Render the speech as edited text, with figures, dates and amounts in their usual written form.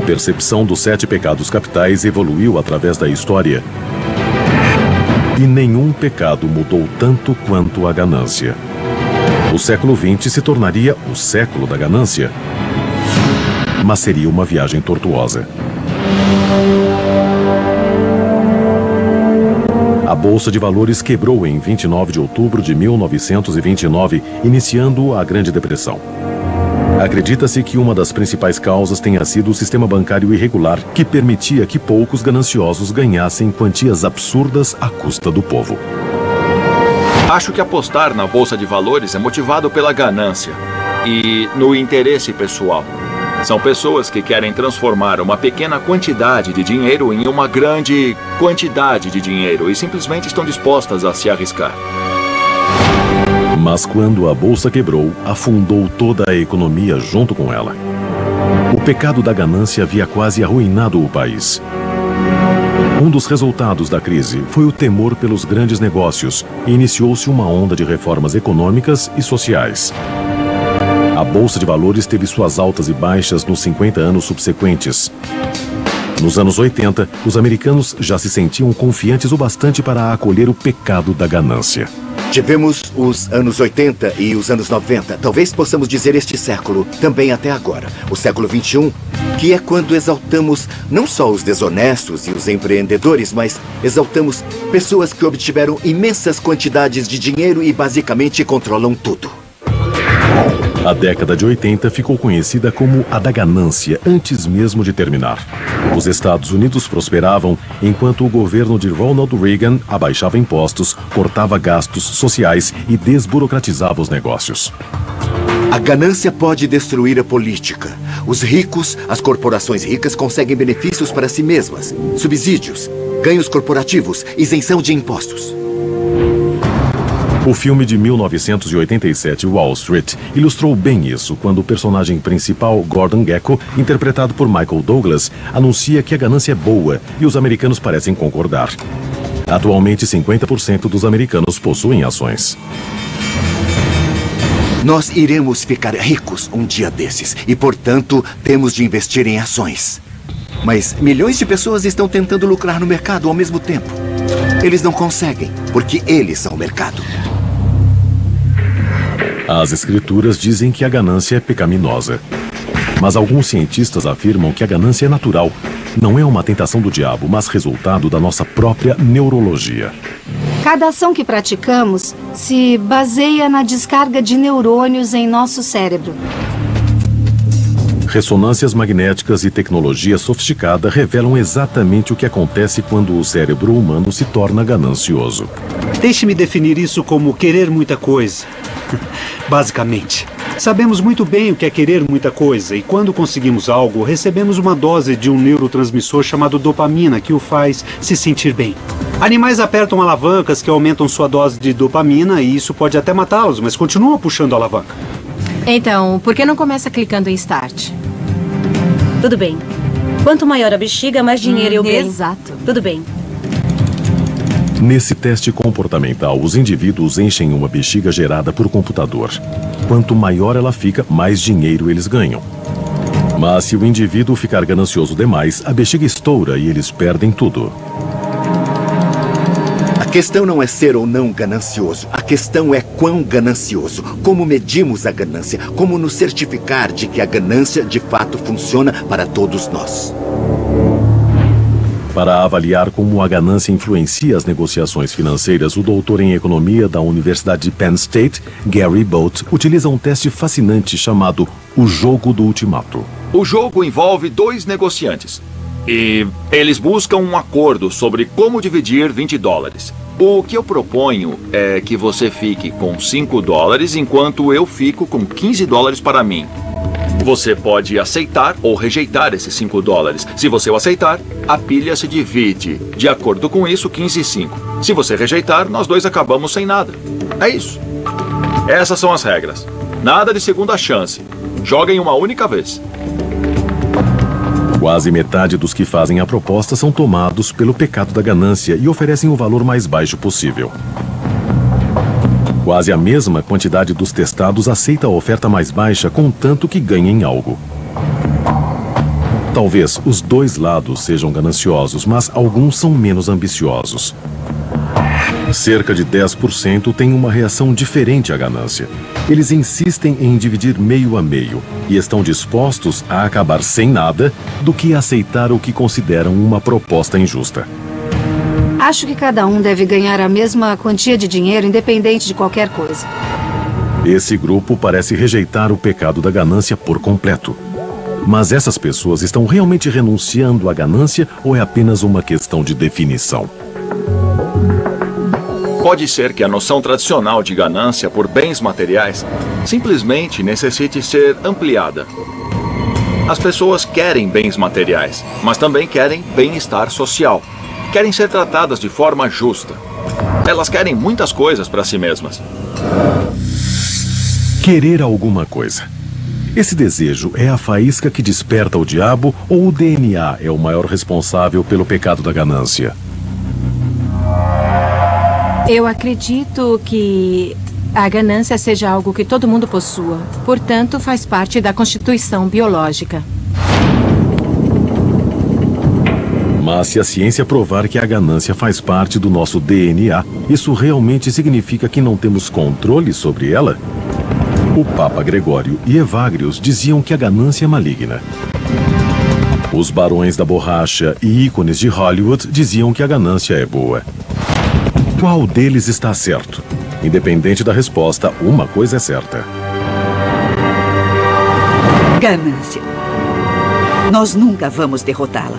percepção dos 7 pecados capitais evoluiu através da história. E nenhum pecado mudou tanto quanto a ganância. O século XX se tornaria o século da ganância. Mas seria uma viagem tortuosa. A Bolsa de Valores quebrou em 29 de outubro de 1929, iniciando a Grande Depressão. Acredita-se que uma das principais causas tenha sido o sistema bancário irregular, que permitia que poucos gananciosos ganhassem quantias absurdas à custa do povo. Acho que apostar na Bolsa de Valores é motivado pela ganância e no interesse pessoal. São pessoas que querem transformar uma pequena quantidade de dinheiro em uma grande quantidade de dinheiro e simplesmente estão dispostas a se arriscar. Mas quando a bolsa quebrou, afundou toda a economia junto com ela. O pecado da ganância havia quase arruinado o país. Um dos resultados da crise foi o temor pelos grandes negócios e iniciou-se uma onda de reformas econômicas e sociais. A Bolsa de Valores teve suas altas e baixas nos 50 anos subsequentes. Nos anos 80, os americanos já se sentiam confiantes o bastante para acolher o pecado da ganância. Tivemos os anos 80 e os anos 90, talvez possamos dizer este século, também até agora, o século XXI, que é quando exaltamos não só os desonestos e os empreendedores, mas exaltamos pessoas que obtiveram imensas quantidades de dinheiro e basicamente controlam tudo. A década de 80 ficou conhecida como a da ganância, antes mesmo de terminar. Os Estados Unidos prosperavam enquanto o governo de Ronald Reagan abaixava impostos, cortava gastos sociais e desburocratizava os negócios. A ganância pode destruir a política. Os ricos, as corporações ricas conseguem benefícios para si mesmas, subsídios, ganhos corporativos, isenção de impostos. O filme de 1987, Wall Street, ilustrou bem isso quando o personagem principal, Gordon Gekko, interpretado por Michael Douglas, anuncia que a ganância é boa e os americanos parecem concordar. Atualmente, 50% dos americanos possuem ações. Nós iremos ficar ricos um dia desses e, portanto, temos de investir em ações. Mas milhões de pessoas estão tentando lucrar no mercado ao mesmo tempo. Eles não conseguem, porque eles são o mercado. As escrituras dizem que a ganância é pecaminosa. Mas alguns cientistas afirmam que a ganância é natural. Não é uma tentação do diabo, mas resultado da nossa própria neurologia. Cada ação que praticamos se baseia na descarga de neurônios em nosso cérebro. Ressonâncias magnéticas e tecnologia sofisticada revelam exatamente o que acontece quando o cérebro humano se torna ganancioso. Deixe-me definir isso como querer muita coisa. Basicamente, sabemos muito bem o que é querer muita coisa e quando conseguimos algo, recebemos uma dose de um neurotransmissor chamado dopamina que o faz se sentir bem. Animais apertam alavancas que aumentam sua dose de dopamina e isso pode até matá-los, mas continuam puxando a alavanca. Então, por que não começa clicando em Start? Tudo bem. Quanto maior a bexiga, mais dinheiro eu ganho. Exato. Tudo bem. Nesse teste comportamental, os indivíduos enchem uma bexiga gerada por computador. Quanto maior ela fica, mais dinheiro eles ganham. Mas se o indivíduo ficar ganancioso demais, a bexiga estoura e eles perdem tudo. A questão não é ser ou não ganancioso. A questão é quão ganancioso. Como medimos a ganância. Como nos certificar de que a ganância de fato funciona para todos nós. Para avaliar como a ganância influencia as negociações financeiras, o doutor em economia da Universidade de Penn State, Gary Bolt, utiliza um teste fascinante chamado o jogo do ultimato. O jogo envolve 2 negociantes e eles buscam um acordo sobre como dividir $20. O que eu proponho é que você fique com $5 enquanto eu fico com $15 para mim. Você pode aceitar ou rejeitar esses $5. Se você o aceitar, a pilha se divide. De acordo com isso, 15 e 5. Se você rejeitar, nós dois acabamos sem nada. É isso. Essas são as regras. Nada de segunda chance. Joguem uma única vez. Quase metade dos que fazem a proposta são tomados pelo pecado da ganância e oferecem o valor mais baixo possível. Quase a mesma quantidade dos testados aceita a oferta mais baixa, contanto que ganhem algo. Talvez os dois lados sejam gananciosos, mas alguns são menos ambiciosos. Cerca de 10% têm uma reação diferente à ganância. Eles insistem em dividir meio a meio e estão dispostos a acabar sem nada do que aceitar o que consideram uma proposta injusta. Acho que cada um deve ganhar a mesma quantia de dinheiro, independente de qualquer coisa. Esse grupo parece rejeitar o pecado da ganância por completo. Mas essas pessoas estão realmente renunciando à ganância ou é apenas uma questão de definição? Pode ser que a noção tradicional de ganância por bens materiais simplesmente necessite ser ampliada. As pessoas querem bens materiais, mas também querem bem-estar social. Querem ser tratadas de forma justa. Elas querem muitas coisas para si mesmas. Querer alguma coisa. Esse desejo é a faísca que desperta o diabo ou o DNA é o maior responsável pelo pecado da ganância? Eu acredito que a ganância seja algo que todo mundo possua. Portanto, faz parte da constituição biológica. Mas se a ciência provar que a ganância faz parte do nosso DNA, isso realmente significa que não temos controle sobre ela? O Papa Gregório e Evagrius diziam que a ganância é maligna. Os barões da borracha e ícones de Hollywood diziam que a ganância é boa. Qual deles está certo? Independente da resposta, uma coisa é certa. Ganância. Nós nunca vamos derrotá-la.